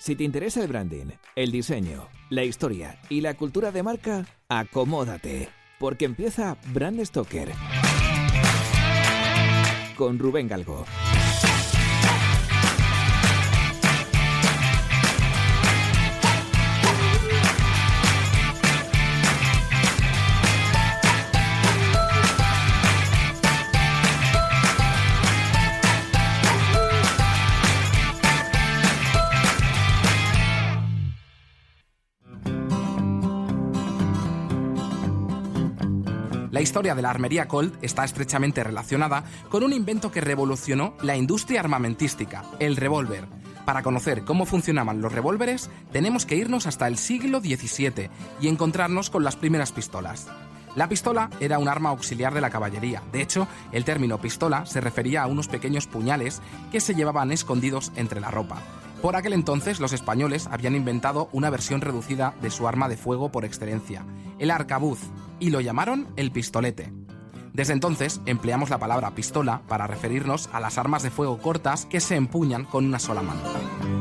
Si te interesa el branding, el diseño, la historia y la cultura de marca, acomódate, porque empieza Brand Stoker con Rubén Galgo. La historia de la armería Colt está estrechamente relacionada con un invento que revolucionó la industria armamentística, el revólver. Para conocer cómo funcionaban los revólveres, tenemos que irnos hasta el siglo XVII y encontrarnos con las primeras pistolas. La pistola era un arma auxiliar de la caballería. De hecho, el término pistola se refería a unos pequeños puñales que se llevaban escondidos entre la ropa. Por aquel entonces, los españoles habían inventado una versión reducida de su arma de fuego por excelencia, el arcabuz, y lo llamaron el pistolete. Desde entonces, empleamos la palabra pistola para referirnos a las armas de fuego cortas que se empuñan con una sola mano.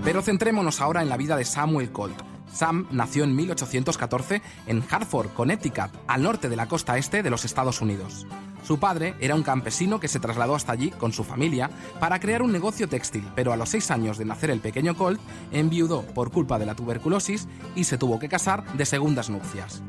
Pero centrémonos ahora en la vida de Samuel Colt. Sam nació en 1814 en Hartford, Connecticut, al norte de la costa este de los Estados Unidos. Su padre era un campesino que se trasladó hasta allí con su familia para crear un negocio textil, pero a los 6 años de nacer el pequeño Colt, enviudó por culpa de la tuberculosis y se tuvo que casar de segundas nupcias.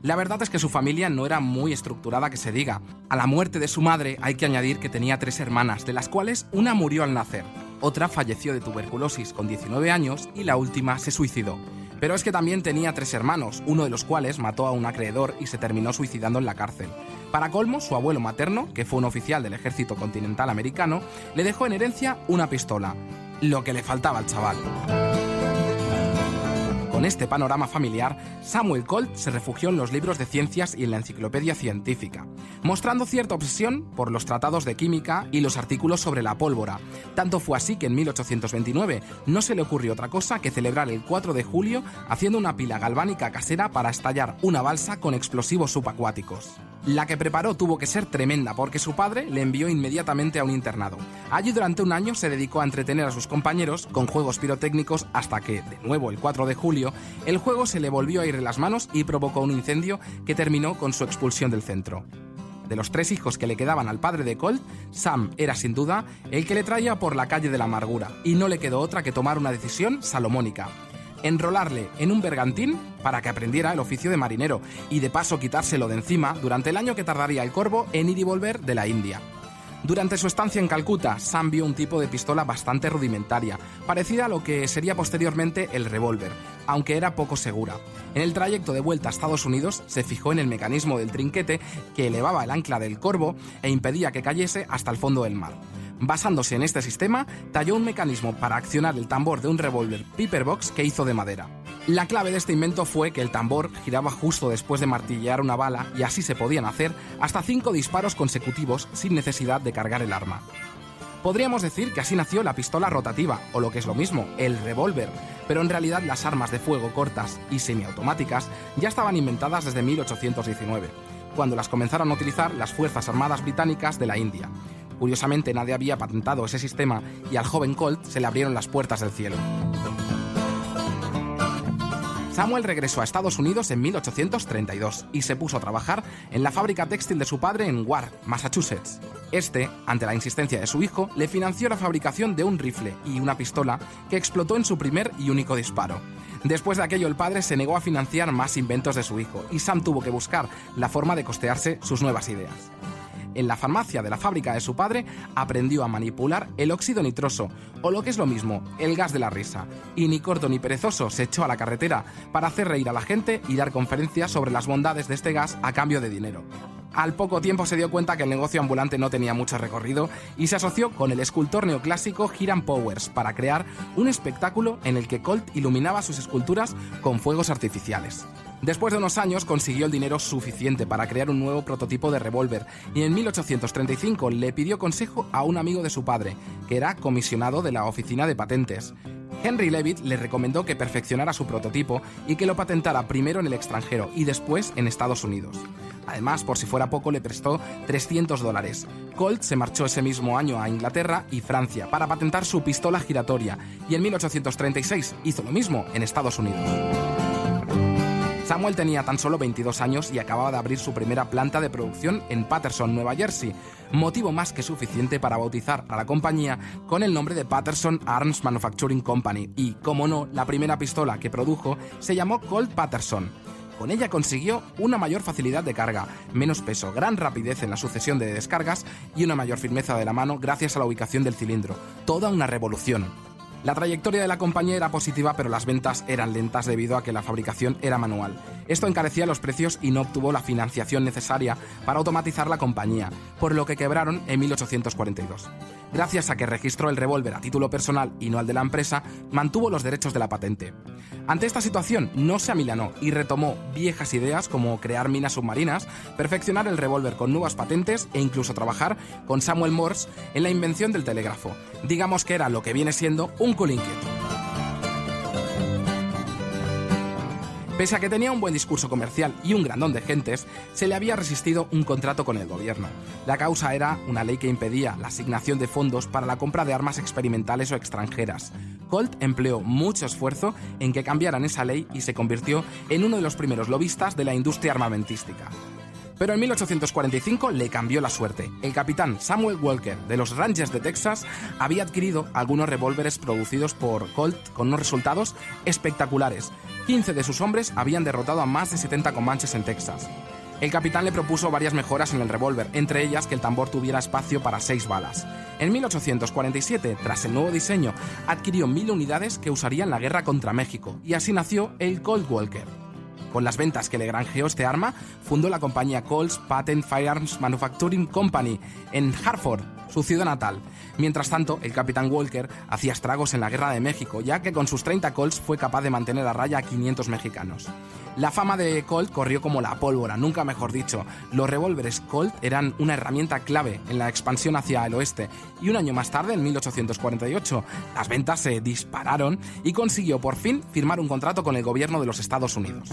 La verdad es que su familia no era muy estructurada que se diga. A la muerte de su madre hay que añadir que tenía 3 hermanas, de las cuales una murió al nacer, otra falleció de tuberculosis con 19 años y la última se suicidó. Pero es que también tenía 3 hermanos, uno de los cuales mató a un acreedor y se terminó suicidando en la cárcel. Para colmo, su abuelo materno, que fue un oficial del ejército continental americano, le dejó en herencia una pistola, lo que le faltaba al chaval. Con este panorama familiar, Samuel Colt se refugió en los libros de ciencias y en la enciclopedia científica, mostrando cierta obsesión por los tratados de química y los artículos sobre la pólvora. Tanto fue así que en 1829 no se le ocurrió otra cosa que celebrar el 4 de julio haciendo una pila galvánica casera para estallar una balsa con explosivos subacuáticos. La que preparó tuvo que ser tremenda porque su padre le envió inmediatamente a un internado. Allí durante un año se dedicó a entretener a sus compañeros con juegos pirotécnicos hasta que, de nuevo el 4 de julio, el juego se le volvió a ir de las manos y provocó un incendio que terminó con su expulsión del centro. De los 3 hijos que le quedaban al padre de Colt, Sam era sin duda el que le traía por la calle de la amargura y no le quedó otra que tomar una decisión salomónica: enrolarle en un bergantín para que aprendiera el oficio de marinero y de paso quitárselo de encima durante el año que tardaría el corvo en ir y volver de la India. Durante su estancia en Calcuta, Sam vio un tipo de pistola bastante rudimentaria, parecida a lo que sería posteriormente el revólver, aunque era poco segura. En el trayecto de vuelta a Estados Unidos se fijó en el mecanismo del trinquete que elevaba el ancla del corvo e impedía que cayese hasta el fondo del mar. Basándose en este sistema, talló un mecanismo para accionar el tambor de un revólver Pepperbox que hizo de madera. La clave de este invento fue que el tambor giraba justo después de martillear una bala y así se podían hacer hasta 5 disparos consecutivos sin necesidad de cargar el arma. Podríamos decir que así nació la pistola rotativa, o lo que es lo mismo, el revólver, pero en realidad las armas de fuego cortas y semiautomáticas ya estaban inventadas desde 1819, cuando las comenzaron a utilizar las Fuerzas Armadas Británicas de la India. Curiosamente nadie había patentado ese sistema y al joven Colt se le abrieron las puertas del cielo. Samuel regresó a Estados Unidos en 1832 y se puso a trabajar en la fábrica textil de su padre en Ward, Massachusetts. Este, ante la insistencia de su hijo, le financió la fabricación de un rifle y una pistola que explotó en su primer y único disparo. Después de aquello, el padre se negó a financiar más inventos de su hijo y Sam tuvo que buscar la forma de costearse sus nuevas ideas. En la farmacia de la fábrica de su padre aprendió a manipular el óxido nitroso, o lo que es lo mismo, el gas de la risa, y ni corto ni perezoso se echó a la carretera para hacer reír a la gente y dar conferencias sobre las bondades de este gas a cambio de dinero. Al poco tiempo se dio cuenta que el negocio ambulante no tenía mucho recorrido y se asoció con el escultor neoclásico Hiram Powers para crear un espectáculo en el que Colt iluminaba sus esculturas con fuegos artificiales. Después de unos años consiguió el dinero suficiente para crear un nuevo prototipo de revólver y en 1835 le pidió consejo a un amigo de su padre, que era comisionado de la oficina de patentes. Henry Leavitt le recomendó que perfeccionara su prototipo y que lo patentara primero en el extranjero y después en Estados Unidos. Además, por si fuera poco, le prestó $300. Colt se marchó ese mismo año a Inglaterra y Francia para patentar su pistola giratoria y en 1836 hizo lo mismo en Estados Unidos. Samuel tenía tan solo 22 años y acababa de abrir su primera planta de producción en Paterson, Nueva Jersey, motivo más que suficiente para bautizar a la compañía con el nombre de Paterson Arms Manufacturing Company y, como no, la primera pistola que produjo se llamó Colt Paterson. Con ella consiguió una mayor facilidad de carga, menos peso, gran rapidez en la sucesión de descargas y una mayor firmeza de la mano gracias a la ubicación del cilindro. Toda una revolución. La trayectoria de la compañía era positiva, pero las ventas eran lentas debido a que la fabricación era manual. Esto encarecía los precios y no obtuvo la financiación necesaria para automatizar la compañía, por lo que quebraron en 1842. Gracias a que registró el revólver a título personal y no al de la empresa, mantuvo los derechos de la patente. Ante esta situación, no se amilanó y retomó viejas ideas como crear minas submarinas, perfeccionar el revólver con nuevas patentes e incluso trabajar con Samuel Morse en la invención del telégrafo. Digamos que era lo que viene siendo un cool inquieto. Pese a que tenía un buen discurso comercial y un grandón de gentes, se le había resistido un contrato con el gobierno. La causa era una ley que impedía la asignación de fondos para la compra de armas experimentales o extranjeras. Colt empleó mucho esfuerzo en que cambiaran esa ley y se convirtió en uno de los primeros lobistas de la industria armamentística. Pero en 1845 le cambió la suerte. El capitán Samuel Walker, de los Rangers de Texas, había adquirido algunos revólveres producidos por Colt con unos resultados espectaculares. 15 de sus hombres habían derrotado a más de 70 comanches en Texas. El capitán le propuso varias mejoras en el revólver, entre ellas que el tambor tuviera espacio para 6 balas. En 1847, tras el nuevo diseño, adquirió 1000 unidades que usaría en la guerra contra México, y así nació el Colt Walker. Con las ventas que le granjeó este arma, fundó la compañía Colt's Patent Firearms Manufacturing Company en Hartford, su ciudad natal. Mientras tanto, el capitán Walker hacía estragos en la Guerra de México, ya que con sus 30 Colts fue capaz de mantener a raya a 500 mexicanos. La fama de Colt corrió como la pólvora, nunca mejor dicho. Los revólveres Colt eran una herramienta clave en la expansión hacia el oeste, y un año más tarde, en 1848, las ventas se dispararon y consiguió por fin firmar un contrato con el gobierno de los Estados Unidos.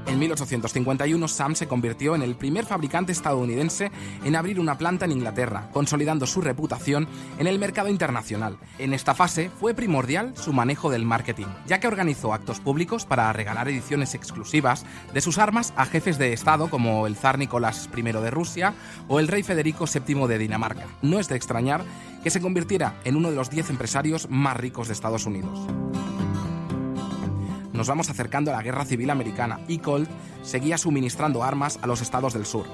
En 1851, Sam se convirtió en el primer fabricante estadounidense en abrir una planta en Inglaterra, consolidando su reputación en el mercado internacional. En esta fase fue primordial su manejo del marketing, ya que organizó actos públicos para regalar ediciones exclusivas de sus armas a jefes de Estado como el zar Nicolás I de Rusia o el rey Federico VII de Dinamarca. No es de extrañar que se convirtiera en uno de los 10 empresarios más ricos de Estados Unidos. Nos vamos acercando a la Guerra Civil Americana y Colt seguía suministrando armas a los estados del sur.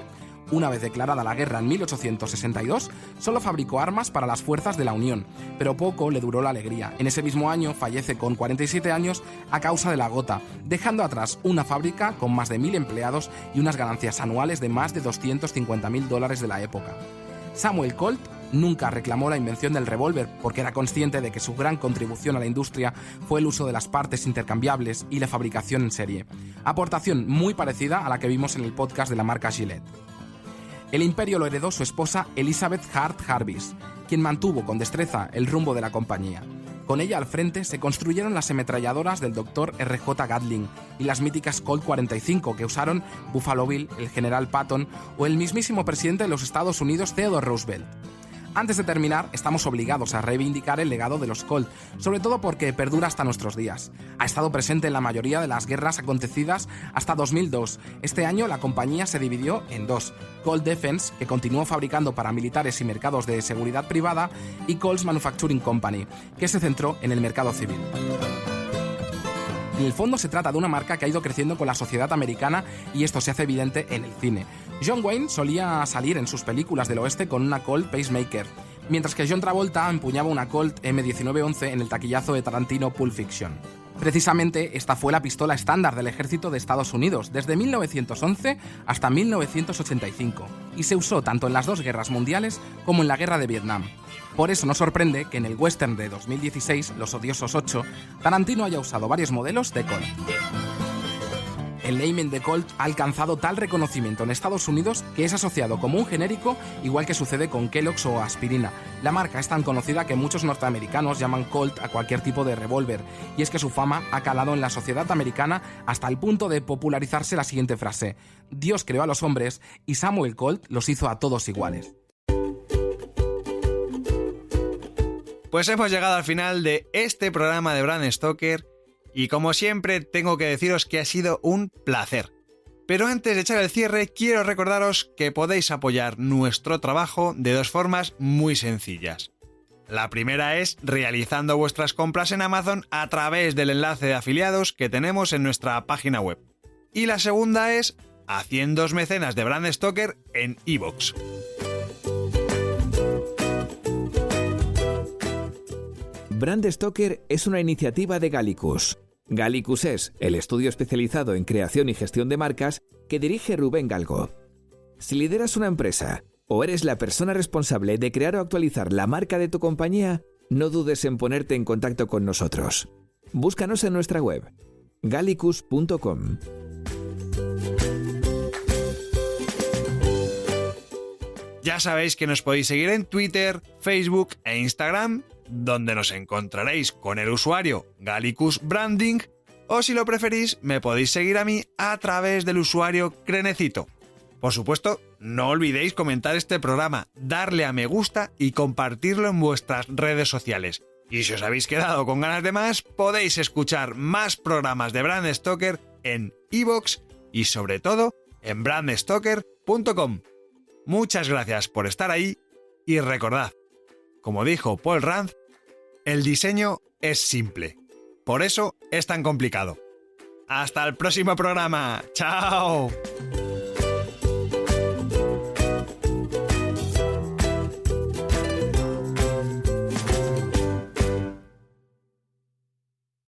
Una vez declarada la guerra en 1862, solo fabricó armas para las fuerzas de la Unión, pero poco le duró la alegría. En ese mismo año fallece con 47 años a causa de la gota, dejando atrás una fábrica con más de 1000 empleados y unas ganancias anuales de más de $250.000 de la época. Samuel Colt nunca reclamó la invención del revólver porque era consciente de que su gran contribución a la industria fue el uso de las partes intercambiables y la fabricación en serie. Aportación muy parecida a la que vimos en el podcast de la marca Gillette. El imperio lo heredó su esposa Elizabeth Hart Jarvis, quien mantuvo con destreza el rumbo de la compañía. Con ella al frente se construyeron las ametralladoras del Dr. R.J. Gatling y las míticas Colt 45 que usaron Buffalo Bill, el general Patton o el mismísimo presidente de los Estados Unidos, Theodore Roosevelt. Antes de terminar, estamos obligados a reivindicar el legado de los Colt, sobre todo porque perdura hasta nuestros días. Ha estado presente en la mayoría de las guerras acontecidas hasta 2002. Este año la compañía se dividió en dos: Colt Defense, que continuó fabricando para militares y mercados de seguridad privada, y Colt's Manufacturing Company, que se centró en el mercado civil. En el fondo se trata de una marca que ha ido creciendo con la sociedad americana y esto se hace evidente en el cine. John Wayne solía salir en sus películas del oeste con una Colt Pacemaker, mientras que John Travolta empuñaba una Colt M1911 en el taquillazo de Tarantino Pulp Fiction. Precisamente esta fue la pistola estándar del ejército de Estados Unidos desde 1911 hasta 1985 y se usó tanto en las dos guerras mundiales como en la guerra de Vietnam. Por eso no sorprende que en el western de 2016, Los Odiosos 8, Tarantino haya usado varios modelos de Colt. El naming de Colt ha alcanzado tal reconocimiento en Estados Unidos que es asociado como un genérico, igual que sucede con Kellogg's o aspirina. La marca es tan conocida que muchos norteamericanos llaman Colt a cualquier tipo de revólver, y es que su fama ha calado en la sociedad americana hasta el punto de popularizarse la siguiente frase: Dios creó a los hombres y Samuel Colt los hizo a todos iguales. Pues hemos llegado al final de este programa de Bram Stoker y como siempre tengo que deciros que ha sido un placer. Pero antes de echar el cierre quiero recordaros que podéis apoyar nuestro trabajo de dos formas muy sencillas. La primera es realizando vuestras compras en Amazon a través del enlace de afiliados que tenemos en nuestra página web. Y la segunda es haciéndoos mecenas de Bram Stoker en iVoox. Brand Stoker es una iniciativa de Gallicus. Gallicus es el estudio especializado en creación y gestión de marcas que dirige Rubén Galgo. Si lideras una empresa o eres la persona responsable de crear o actualizar la marca de tu compañía, no dudes en ponerte en contacto con nosotros. Búscanos en nuestra web, gallicus.com. Ya sabéis que nos podéis seguir en Twitter, Facebook e Instagram, donde nos encontraréis con el usuario Gallicus Branding, o si lo preferís, me podéis seguir a mí a través del usuario Crenecito. Por supuesto, no olvidéis comentar este programa, darle a me gusta y compartirlo en vuestras redes sociales. Y si os habéis quedado con ganas de más, podéis escuchar más programas de Bram Stoker en iVoox y sobre todo en bramstoker.com. Muchas gracias por estar ahí y recordad, como dijo Paul Rand, el diseño es simple. Por eso es tan complicado. ¡Hasta el próximo programa! ¡Chao!